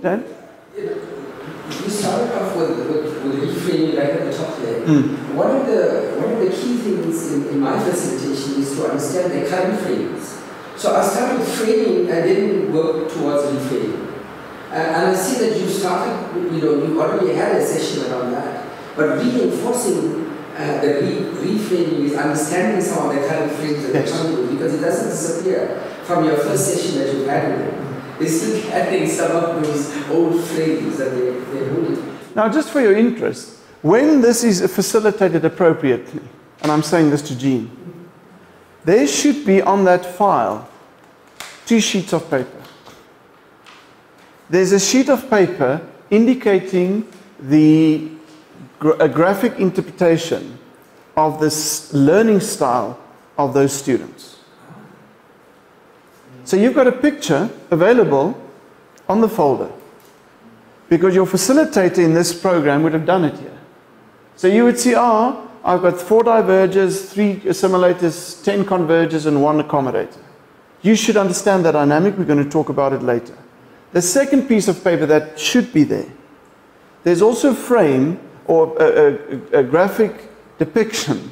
Dan? You started off with reframing right at the top there. One of the key things in my facilitation is to understand the current frames. So I started with framing and then work towards reframing. And I see that you started, you already had a session around that. But reinforcing the reframing is understanding some of the current frames that are coming with, because it doesn't disappear from your first session that you had with them. They're still carrying some of those old frames that they're holding. Now, just for your interest, when this is facilitated appropriately, and I'm saying this to Jean, there should be on that file 2 sheets of paper. There's a sheet of paper indicating a graphic interpretation of this learning style of those students. So you've got a picture available on the folder, because your facilitator in this program would have done it here. So you would see, I've got 4 divergers, 3 assimilators, 10 convergers, and 1 accommodator. You should understand that dynamic. We're going to talk about it later. The second piece of paper that should be there, there's also a frame or a graphic depiction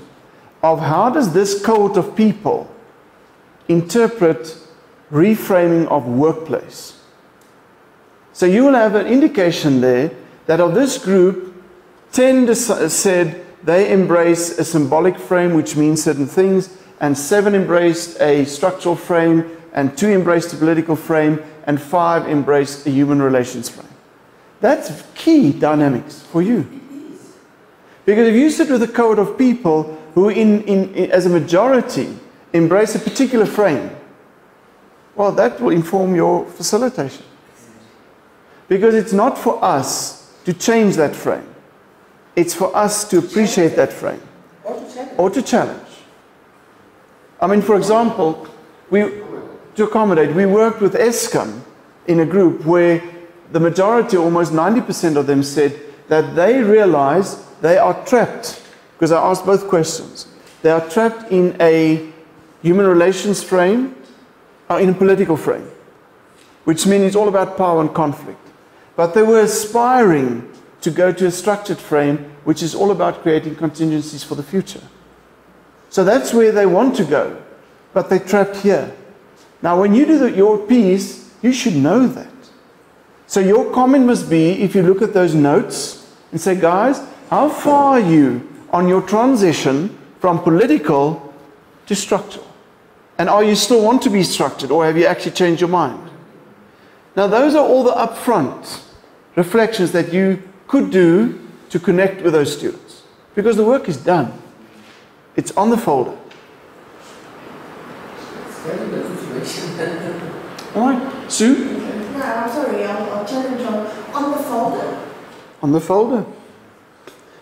of how does this cohort of people interpret reframing of workplace. So you will have an indication there that of this group, 10 said they embrace a symbolic frame, which means certain things, and 7 embraced a structural frame, and 2 embraced a political frame, and 5 embraced a human relations frame. That's key dynamics for you. Because if you sit with a cohort of people who, as a majority, embrace a particular frame, well, that will inform your facilitation. Because it's not for us to change that frame. It's for us to appreciate that frame. Or to challenge. I mean, for example, to accommodate, we worked with ESCOM in a group where the majority, almost 90% of them, said that they realize they are trapped, because I asked both questions. They are trapped in a human relations frame, or in a political frame, which means it's all about power and conflict. But they were aspiring to go to a structured frame, which is all about creating contingencies for the future. So that's where they want to go, but they're trapped here. Now, when you do your piece, you should know that. So your comment must be, if you look at those notes and say, guys, how far are you on your transition from political to structural? And are you still want to be structured, or have you actually changed your mind? Now, those are all the upfront reflections that you could do to connect with those students, because the work is done. It's on the folder. It's very good information. All right, Sue? No, I'm sorry, I'll challenge on the folder. On the folder.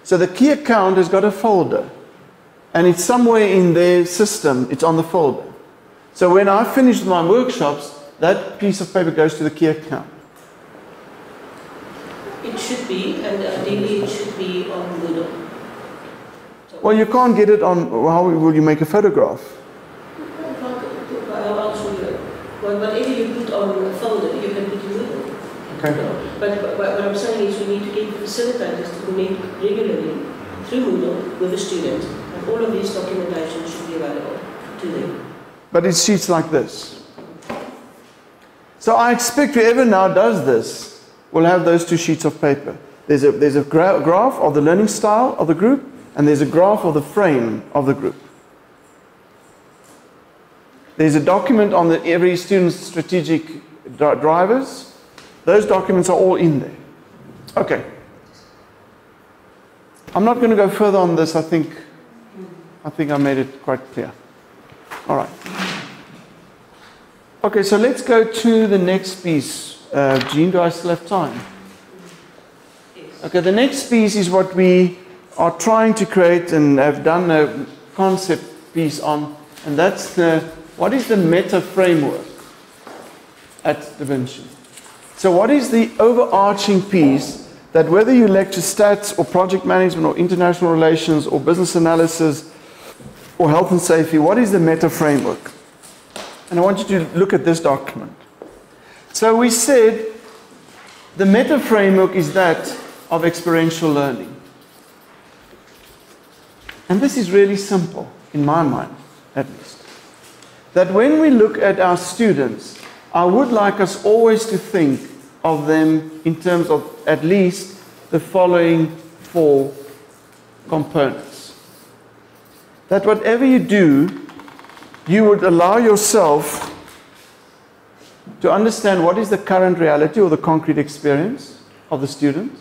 So the key account has got a folder, and it's somewhere in their system, it's on the folder. So when I finish my workshops, that piece of paper goes to the key account. It should be, and ideally it should be on Moodle. So Well, you can't get it on, how will you make a photograph? I'll show you. Whatever you put on a folder, you can put in Moodle. Okay. But what I'm saying is we need to get the facilitators to connect regularly through Moodle with the student, and all of these documentation should be available to them. But it's sheets like this. So I expect whoever now does this will have those 2 sheets of paper. There's a graph of the learning style of the group, and there's a graph of the frame of the group. There's a document on every student's strategic drivers. Those documents are all in there. Okay. I'm not going to go further on this. I think I made it quite clear. All right. Okay, so let's go to the next piece. Jean, do I still have time? Okay, the next piece is what we are trying to create and have done a concept piece on, and that's what is the meta framework at Da Vinci. So what is the overarching piece that, whether you lecture stats or project management or international relations or business analysis or health and safety, what is the meta framework? And I want you to look at this document. So we said The meta framework is that of experiential learning. And this is really simple, in my mind, at least. That when we look at our students, I would like us always to think of them in terms of at least the following 4 components. That whatever you do, you would allow yourself to understand what is the current reality or the concrete experience of the student.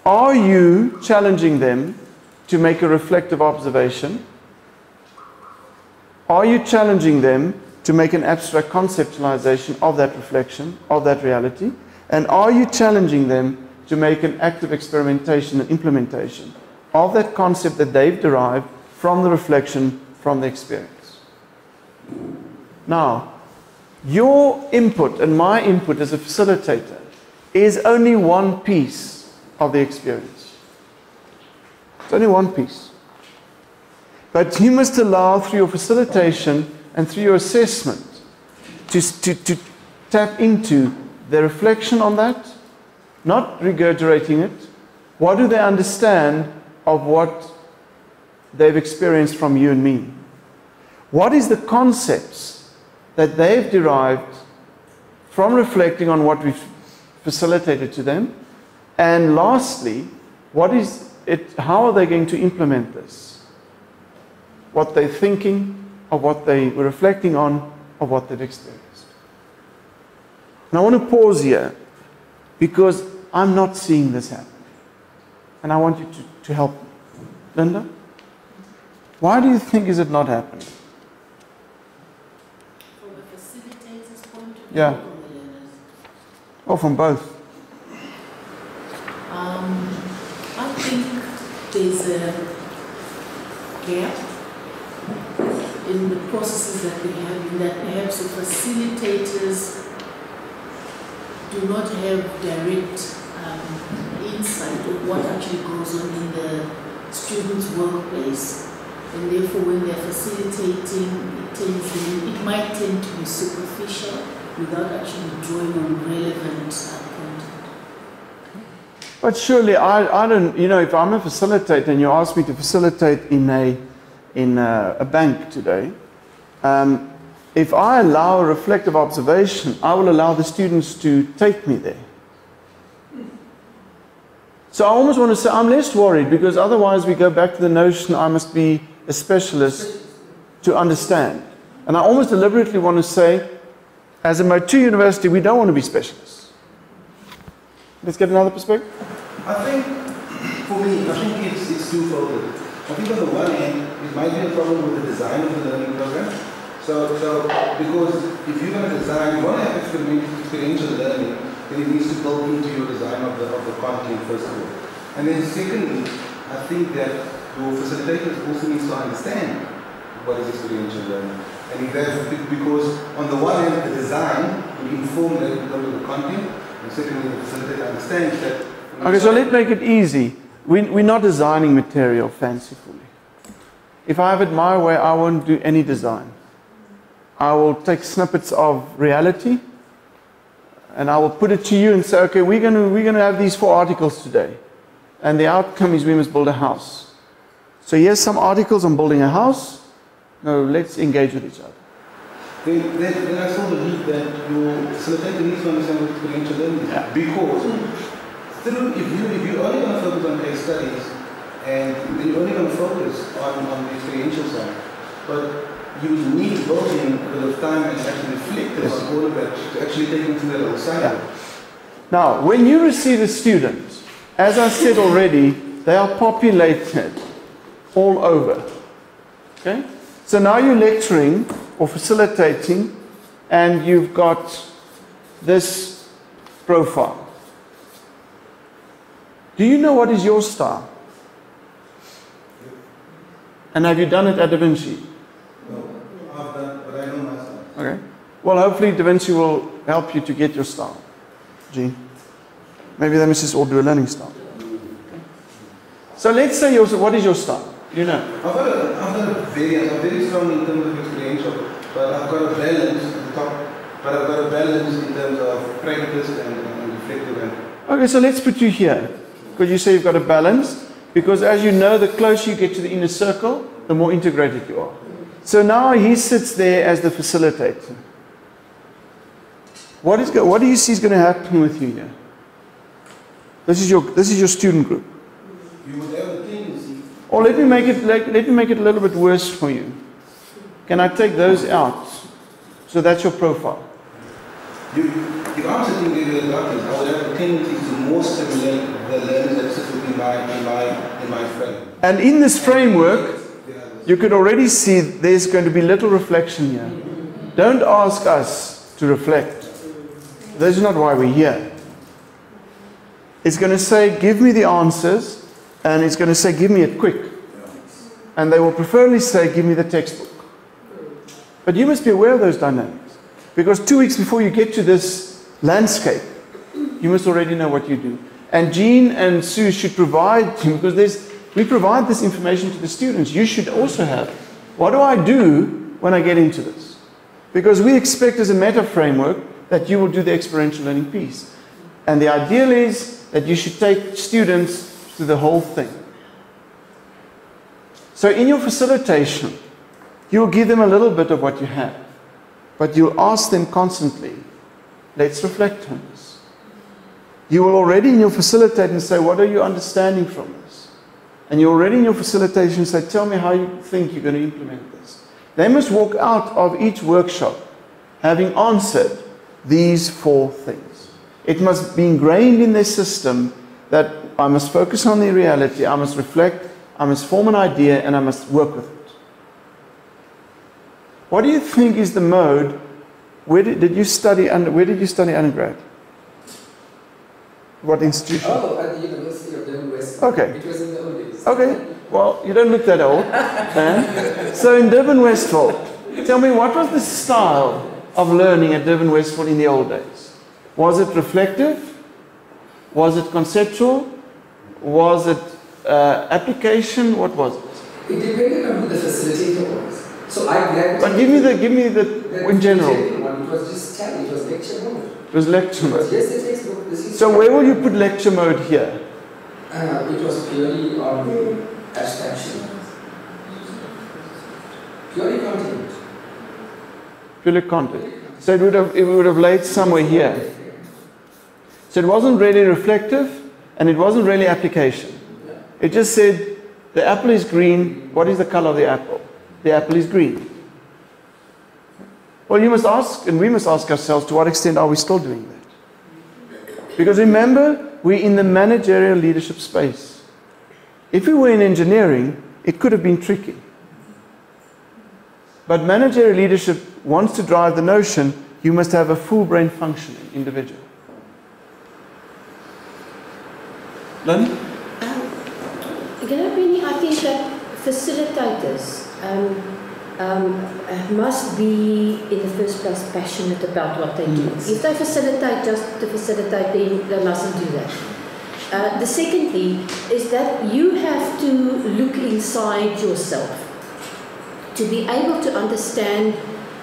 Are you challenging them to make a reflective observation? Are you challenging them to make an abstract conceptualization of that reflection, of that reality? And are you challenging them to make an active experimentation and implementation of that concept that they've derived from the reflection, from the experience? Now, your input and my input as a facilitator is only one piece of the experience. It's only one piece. But you must allow through your facilitation and through your assessment to tap into their reflection on that, not regurgitating it. What do they understand of what they've experienced from you and me? What is the concepts that they've derived from reflecting on what we've facilitated to them? And lastly, what is how are they going to implement this? What they're thinking, of what they were reflecting on, of what they've experienced. And I want to pause here because I'm not seeing this happen. And I want you to help me. Linda? Why do you think is it not happening? From a facilitator's point of view, Yeah. or from the learners? Or from both? I think there's a gap in the processes that we have, in that perhaps the facilitators do not have direct insight of what actually goes on in the student's workplace. And therefore, when they're facilitating, it might tend to be superficial without actually drawing on relevant content. But surely I don't, if I'm a facilitator and you ask me to facilitate in a bank today, if I allow a reflective observation, I will allow the students to take me there. So I almost want to say I'm less worried, because otherwise we go back to the notion I must be a specialist to understand. And I almost deliberately want to say, as a Mode 2 university, we don't want to be specialists. Let's get another perspective. I think, for me, it's twofold. I think on the one hand, it might be a problem with the design of the learning program. So because if you're going to design, you want to have experiential learning, then it needs to build into your design of the content, first of all. And then secondly, I think that your facilitators also needs to understand what is experiential learning. And if that's because on the one hand, the design will inform them in terms of the content, and secondly, the facilitator understands that. Okay, so let's make it easy. We're not designing material fancifully. If I have it my way, I won't do any design. I will take snippets of reality, and I will put it to you and say, okay, we're going to have these 4 articles today. And the outcome is we must build a house. So here's some articles on building a house. No, let's engage with each other. Then I still believe that your facilitator needs to understand what experiential learning is. Yeah. Because if you're only going to focus on case studies, and then you're only going to focus on the experiential side, but you need to build in a bit of time and actually reflect on all of that to actually take into that other side. Yeah. Now, when you receive a student, as I said already, they are populated all over. Okay? So now you're lecturing or facilitating, and you've got this profile. Do you know what is your style? And have you done it at Da Vinci? No, I've done, but I know my style. Okay. Well, hopefully Da Vinci will help you to get your style. Gene. Maybe they must just all do a learning style. So let's say what is your style? You know. I've got a variance. I'm very strong in terms of experiential, but I've got a balance at the top. But I've got a balance in terms of practice and reflective and... Okay, so let's put you here. Because you say you've got a balance. Because as you know, the closer you get to the inner circle, the more integrated you are. So now he sits there as the facilitator. What do you see is going to happen with you here? This is your student group. You would have a tendency... Or let me make it a little bit worse for you. Can I take those out? So that's your profile. You answer things very well. I would have a tendency to more stimulate the learners that sit within my frame. And in this framework, you could already see there's going to be little reflection here. Don't ask us to reflect. That's not why we're here. It's going to say, give me the answers, and it's going to say, give me it quick. And they will preferably say, give me the textbook. But you must be aware of those dynamics. Because 2 weeks before you get to this landscape, you must already know what you do. And Jean and Sue should provide you, because we provide this information to the students. You should also have, what do I do when I get into this? Because we expect as a meta framework that you will do the experiential learning piece. And the ideal is that you should take students through the whole thing. So in your facilitation, you will give them a little bit of what you have. But you'll ask them constantly, let's reflect on this. You will already in your facilitate and say, what are you understanding from this? And you already in your facilitation say, tell me how you think you're going to implement this. They must walk out of each workshop having answered these 4 things. It must be ingrained in their system that I must focus on the reality, I must reflect, I must form an idea, and I must work with it. What do you think is the mode? Where did you study undergrad? What institution? Oh, at the University of Durban West. Okay. It was in the old days. Okay. Well, you don't look that old. So in Durban Westfall, tell me, what was the style of learning at Durban Westfall in the old days? Was it reflective? Was it conceptual? Was it application? What was it? It depended on who the facilitator was. So I gravitated. But give me the in general. It was just study. It was lecture mode. It was lecture mode. Yes, the textbook. So where will you put lecture mode here? It was purely on abstraction. Purely content. Purely content. So it would have laid somewhere here. So it wasn't really reflective, and it wasn't really application. It just said, the apple is green. What is the color of the apple? The apple is green. Well, you must ask, and we must ask ourselves, to what extent are we still doing that? Because remember, we're in the managerial leadership space. If we were in engineering, it could have been tricky. But managerial leadership wants to drive the notion you must have a full brain functioning individual. Lynn? I think that facilitators must be, in the first place, passionate about what they do. If they facilitate just to facilitate, then they mustn't do that. The second thing is that you have to look inside yourself to be able to understand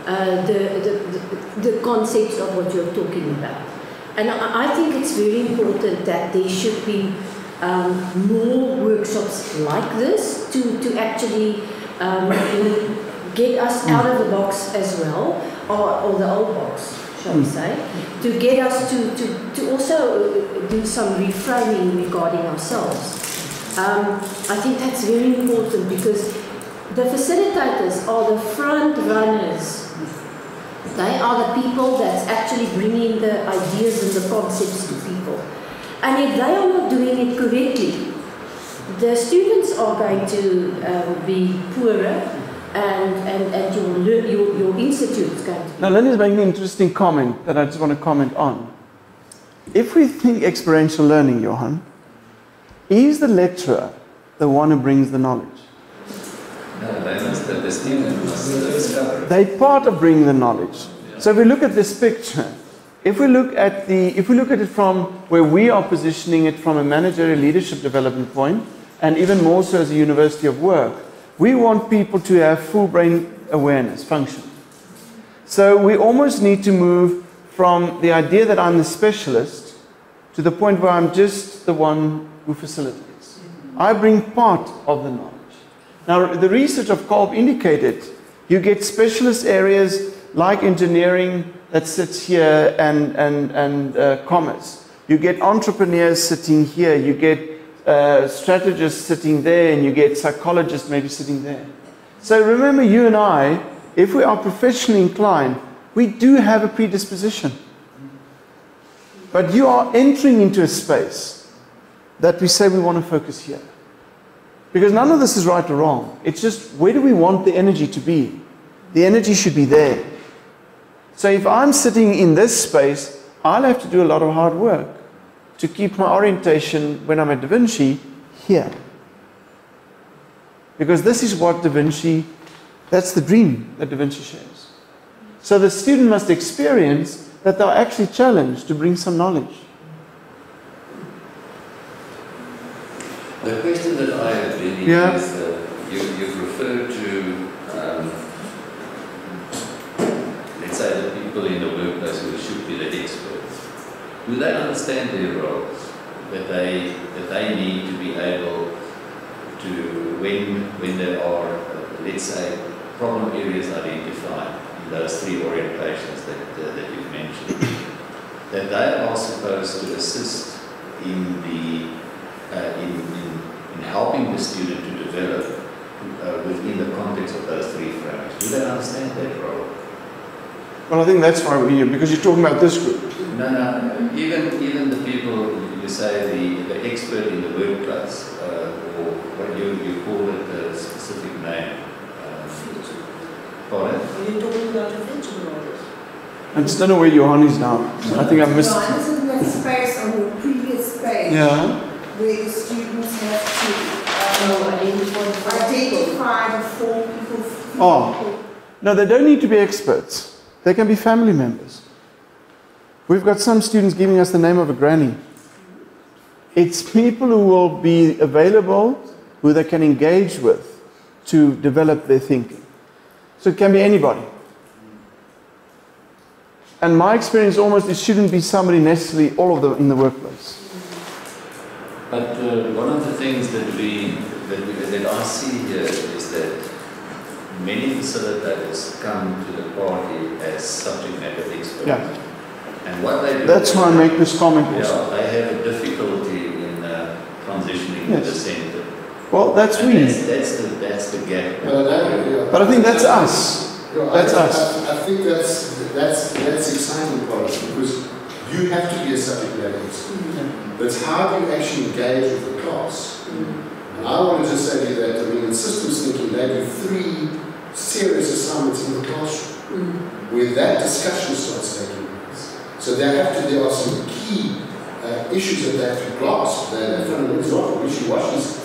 the concepts of what you're talking about. And I think it's very important that there should be more workshops like this to actually get us out of the box as well, or the old box, shall we say, to get us to also do some reframing regarding ourselves. I think that's very important because the facilitators are the front runners. They are the people that's actually bringing the ideas and the concepts to people. And if they are not doing it correctly, the students are going to be poorer, and your institute is going to be. Now, Lynn is making an interesting comment that I just want to comment on. If we think experiential learning, Johan, is the lecturer the one who brings the knowledge? The student must discover. They're part of bringing the knowledge. So if we look at this picture, if we look at it from where we are positioning it from a managerial leadership development point, and even more so as a university of work, we want people to have full brain awareness, function. So we almost need to move from the idea that I'm the specialist to the point where I'm just the one who facilitates. I bring part of the knowledge. Now, the research of Kolb indicated you get specialist areas like engineering that sits here and commerce. You get entrepreneurs sitting here, you get strategists sitting there, and you get psychologists maybe sitting there. So remember, you and I, if we are professionally inclined, we do have a predisposition. But you are entering into a space that we say we want to focus here. Because none of this is right or wrong. It's just, where do we want the energy to be? The energy should be there. So if I'm sitting in this space, I'll have to do a lot of hard work to keep my orientation when I'm at Da Vinci here. Because this is what Da Vinci, that's the dream that Da Vinci shares. So the student must experience that they're actually challenged to bring some knowledge. The question that I have really is, you've referred to, let's say, the people in the workplace who should be the experts. Do they understand their roles? That they need to be able to, when there are, let's say, problem areas identified in those three orientations that you've mentioned, that they are supposed to assist in the in helping the student to develop within the context of those three frameworks. Do they understand that role? Well, I think that's why we're here, because you're talking about this group. No. Even the people, you say the expert in the workplace, or what you call it a specific name. Pardon? Are you talking about the future models? I just don't know where Johan is now. I think I missed. No, this is in that space on your previous page. Yeah. Where the students have to identify the 4 people. Oh. No, they don't need to be experts. They can be family members. We've got some students giving us the name of a granny. It's people who will be available, who they can engage with to develop their thinking. So it can be anybody. And my experience almost, it shouldn't be somebody necessarily, all of them in the workplace. But one of the things that I see here is that many facilitators come to the party as subject matter experts. Yeah. And what they do, that's why I make this comment also. Yeah, they have a difficulty in transitioning to the center. Well, that's and we. That's the gap. But I think that's us. That's us. I think that's exciting part because you have to be a subject matter expert. But how do you actually engage with the class? And I want to just say to you that, in systems thinking, they do 3 serious assignments in the classroom where that discussion starts taking place. So there are some key issues that they have to grasp. They're fundamental, wishy-washy.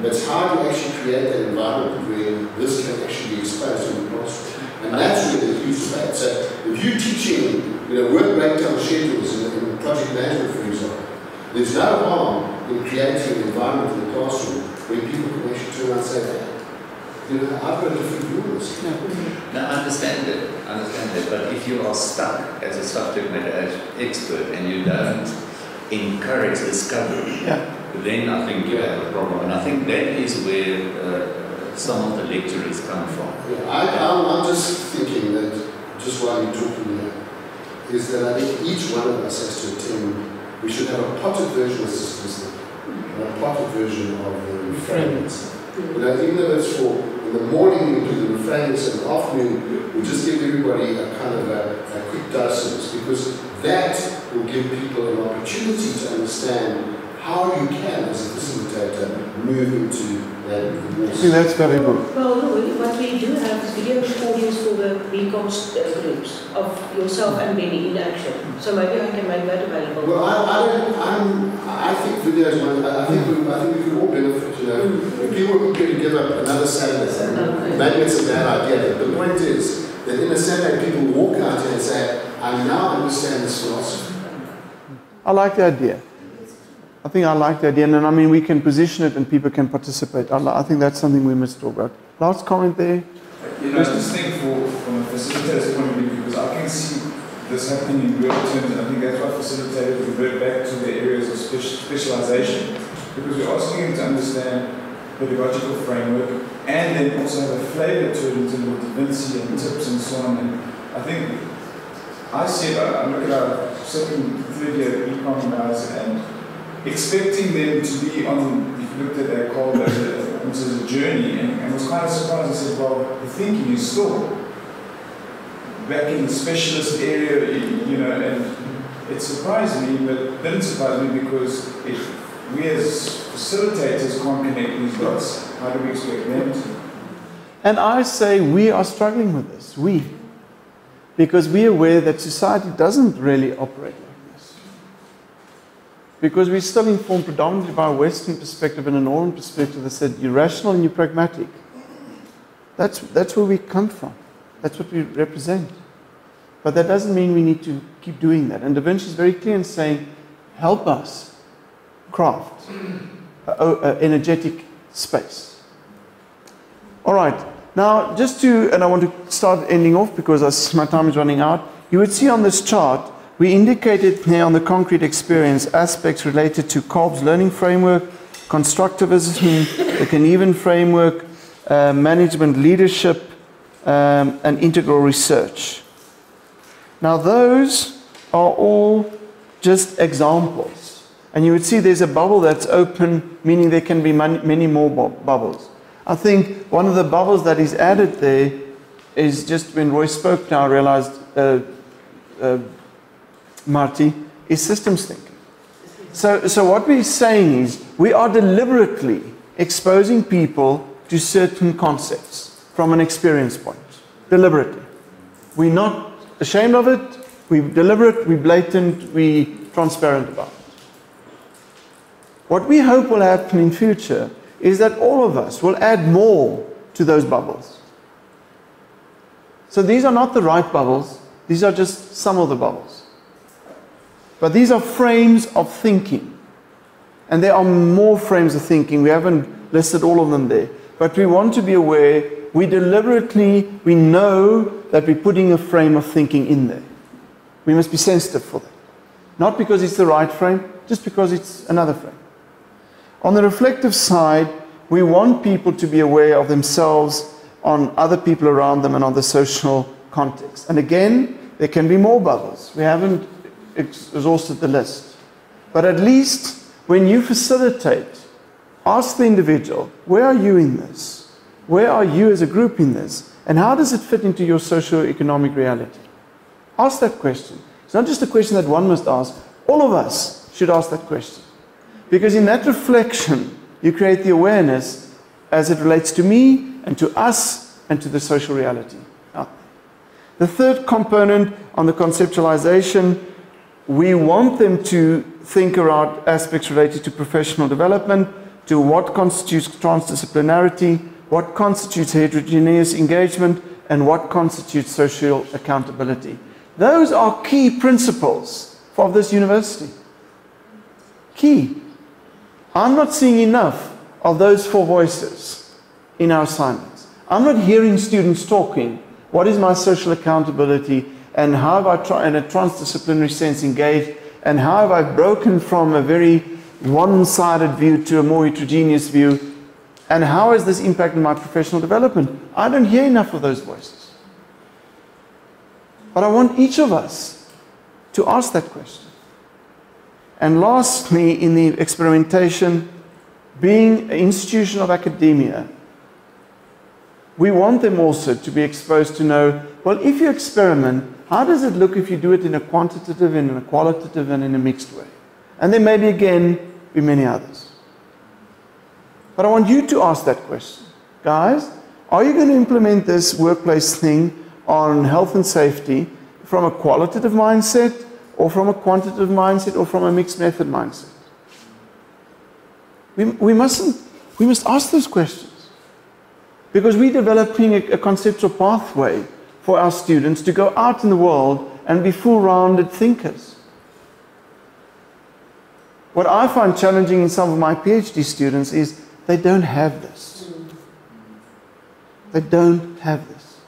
But how do you actually create that environment where this can actually be exposed in the classroom? And that's really the huge debate. So if you're teaching, work breakdown schedules in project management, for example, there's no harm in creating an environment in the classroom where people can actually turn around and say, I've got a different view on this. Now, I understand that. But if you are stuck as a subject matter expert and you don't encourage discovery, then I think you have a problem. And I think that is where some of the lecturers come from. Yeah, I'm just thinking that, just while you're talking here, is that I think each one of us has to attend. We should have a potted version of systems thinking and a potted version of the reframings. Even though it's for in the morning we do the reframings and in the afternoon we just give everybody a kind of a quick dose of this, because that will give people an opportunity to understand how you can, as a facilitator, move into that. I think that's very good. Well, what we do have is video recordings for the BCOMS groups of yourself and Benny in action. So maybe I can make that available. Well, I think videos. I think we could all benefit. If people are going to give up another Saturday, maybe it's a bad idea. But the point is that in a Saturday, people walk out here and say, "I now understand this philosophy." I like the idea. I think I like the idea, and we can position it and people can participate. I think that's something we must talk about. Last comment there? I just think from a facilitator's point of view, because I can see this happening in real terms, and I think that's why facilitators revert back to the area specialization, because we're asking them to understand pedagogical framework and then also have a flavor to it in terms of Da Vinci and tips and so on. And I think I see it, I look at our second, third year econ guys and expecting them to be on, if you looked at their call as a journey, and was kind of surprised. I said, well, the thinking is still back in the specialist area, you know, and it surprised me, but didn't surprise me because we as facilitators can't connect these dots. How do we expect them to? And I say we are struggling with this, because we are aware that society doesn't really operate like this. Because we're still informed predominantly by a Western perspective and a Northern perspective that said you're rational and you're pragmatic. That's where we come from. That's what we represent. But that doesn't mean we need to keep doing that. And Da Vinci is very clear in saying, help us craft an energetic space. All right. Now, and I want to start ending off because my time is running out. You would see on this chart, we indicated here on the concrete experience aspects related to Kolb's learning framework, constructivism, the Genevan framework, management leadership, and integral research. Now, those are all just examples. And you would see there's a bubble that's open, meaning there can be many more bubbles. I think one of the bubbles that is added there is just when Roy spoke now, I realized, Marty, is systems thinking. So what we're saying is we are deliberately exposing people to certain concepts from an experience point. Deliberately. We're not ashamed of it. We're deliberate, we're blatant, we're transparent about it. What we hope will happen in future is that all of us will add more to those bubbles. So these are not the right bubbles, these are just some of the bubbles. But these are frames of thinking. And there are more frames of thinking, we haven't listed all of them there. But we want to be aware, we know that we're putting a frame of thinking in there. We must be sensitive for that. Not because it's the right frame, just because it's another frame. On the reflective side, we want people to be aware of themselves, on other people around them, and on the social context. And again, there can be more bubbles. We haven't exhausted the list. But at least when you facilitate, ask the individual, where are you in this? Where are you as a group in this? And how does it fit into your socio-economic reality? Ask that question. It's not just a question that one must ask. All of us should ask that question. Because in that reflection, you create the awareness as it relates to me and to us and to the social reality out there. The third component on the conceptualization, we want them to think around aspects related to professional development, to what constitutes transdisciplinarity, what constitutes heterogeneous engagement, and what constitutes social accountability. Those are key principles of this university. Key. I'm not seeing enough of those four voices in our assignments. I'm not hearing students talking, what is my social accountability, and how have I, in a transdisciplinary sense, engaged, and how have I broken from a very one-sided view to a more heterogeneous view, and how has this impacted my professional development? I don't hear enough of those voices. But I want each of us to ask that question. And lastly, in the experimentation, being an institution of academia, we want them also to be exposed to know, well, if you experiment, how does it look if you do it in a quantitative, in a qualitative, and in a mixed way? And there may be, again, be many others. But I want you to ask that question. Guys, are you going to implement this workplace thing on health and safety from a qualitative mindset, or from a quantitative mindset, or from a mixed method mindset? We must ask those questions. Because we're developing a conceptual pathway for our students to go out in the world and be full-rounded thinkers. What I find challenging in some of my PhD students is they don't have this. They don't have this.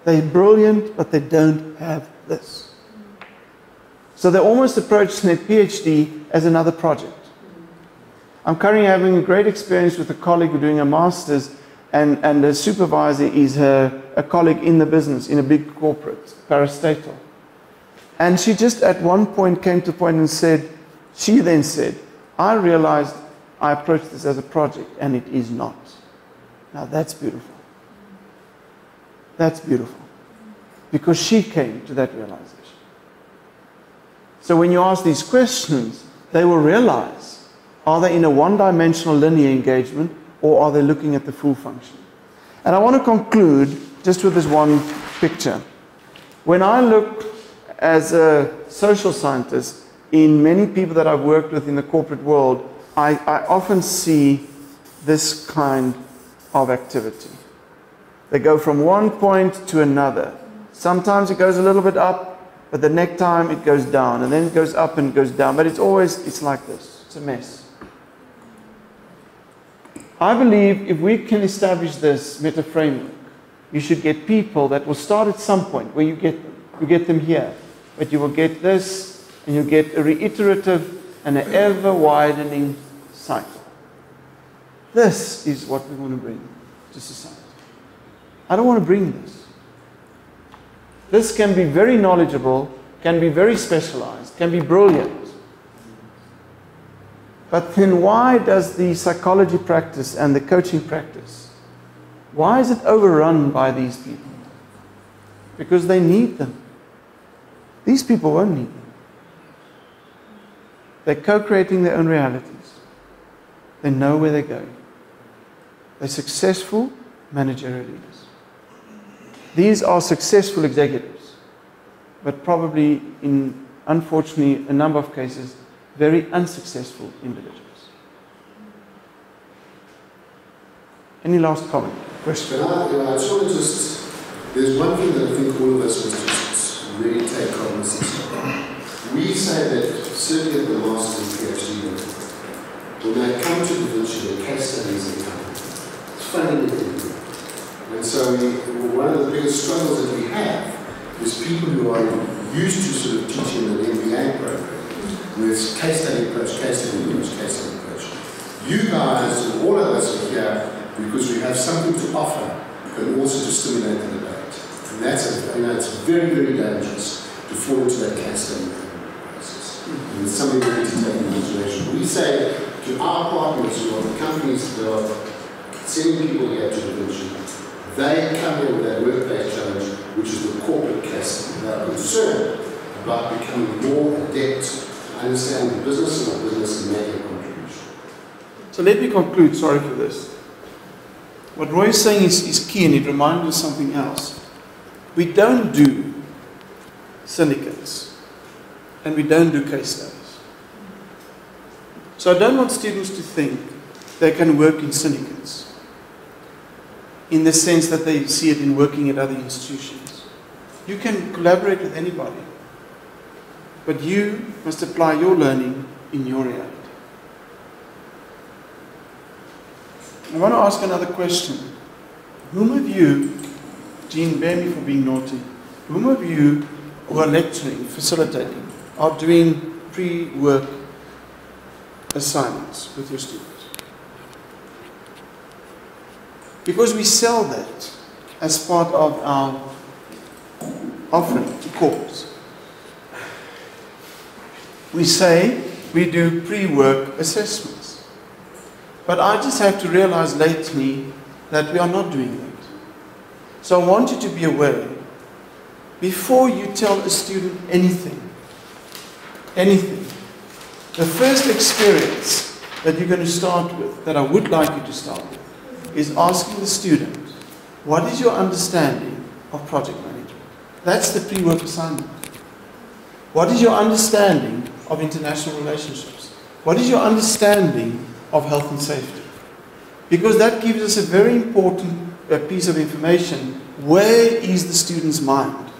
They're brilliant, but they don't have this. So they almost approach their PhD as another project. I'm currently having a great experience with a colleague doing a master's, and the supervisor is a colleague in the business, in a big corporate, parastatal. And she just at one point came to a point and said, she then said, I realized I approached this as a project, and it is not. Now that's beautiful. That's beautiful. Because she came to that realization. So when you ask these questions, they will realize, are they in a one-dimensional linear engagement, or are they looking at the full function? And I want to conclude just with this one picture. When I look as a social scientist in many people that I've worked with in the corporate world, I often see this kind of activity. They go from one point to another. Sometimes it goes a little bit up, but the next time it goes down, and then it goes up and it goes down. But it's like this. It's a mess. I believe if we can establish this meta framework, you should get people that will start at some point where you get them. You get them here, but you will get this, and you get a reiterative and an ever-widening cycle. This is what we want to bring to society. I don't want to bring this. This can be very knowledgeable, can be very specialized, can be brilliant. But then why does the psychology practice and the coaching practice, why is it overrun by these people? Because they need them. These people won't need them. They're co-creating their own realities. They know where they're going. They're successful managerial leaders. These are successful executives, but probably in, unfortunately, a number of cases, very unsuccessful individuals. Any last comment? Question? I just want to there's one thing that I think all of us must just really take cognizance of. We say that, certainly at the master's and PhD level, when they come to the Vinci, their case studies are coming. It's fundamentally. And so one of the biggest struggles that we have is people who are used to sort of teaching an MBA program, with case study approach, case study approach, case study approach. You guys, and all of us are here because we have something to offer, and also to stimulate the debate. And that's, it's very, very dangerous to fall into that case study process. And it's something we need to take into consideration. We say to our partners who are the companies that are sending people here to Da Vinci, they come here with that work-based challenge, which is the corporate case study. They are concerned about becoming more adept, understand the business and the business and making a contribution. So let me conclude, sorry for this. What Roy is saying is key, and it reminds us of something else. We don't do syndicates, and we don't do case studies. So I don't want students to think they can work in syndicates, in the sense that they see it in working at other institutions. You can collaborate with anybody, but you must apply your learning in your reality. I want to ask another question. Whom of you, Jean, bear me for being naughty, whom of you who are lecturing, facilitating, are doing pre-work assignments with your students? Because we sell that as part of our offering to corps. We say we do pre-work assessments. But I just have to realize lately that we are not doing that. So I want you to be aware, before you tell a student anything, the first experience that you're going to start with, that I would like you to start with, is asking the student, what is your understanding of project management? That's the pre-work assignment. What is your understanding of international relationships? What is your understanding of health and safety? Because that gives us a very important piece of information. Where is the student's mind?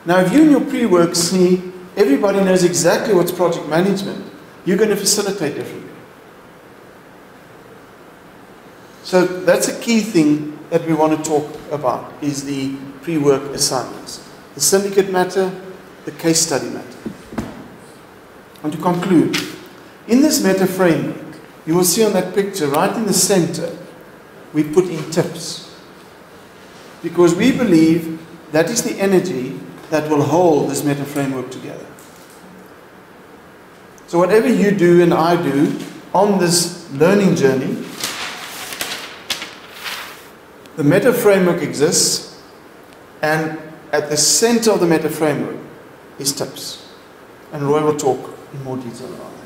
Now, if you in your pre-work see everybody knows exactly what's project management, you're going to facilitate differently. So that's a key thing that we want to talk about, is the pre-work assignments. The syndicate matter, the case study matter. And to conclude, in this meta framework, you will see on that picture, right in the center, we put in tips. Because we believe that is the energy that will hold this meta framework together. So whatever you do and I do on this learning journey, the meta framework exists, and at the center of the meta framework is tips. And Roy will talk in more detail about it.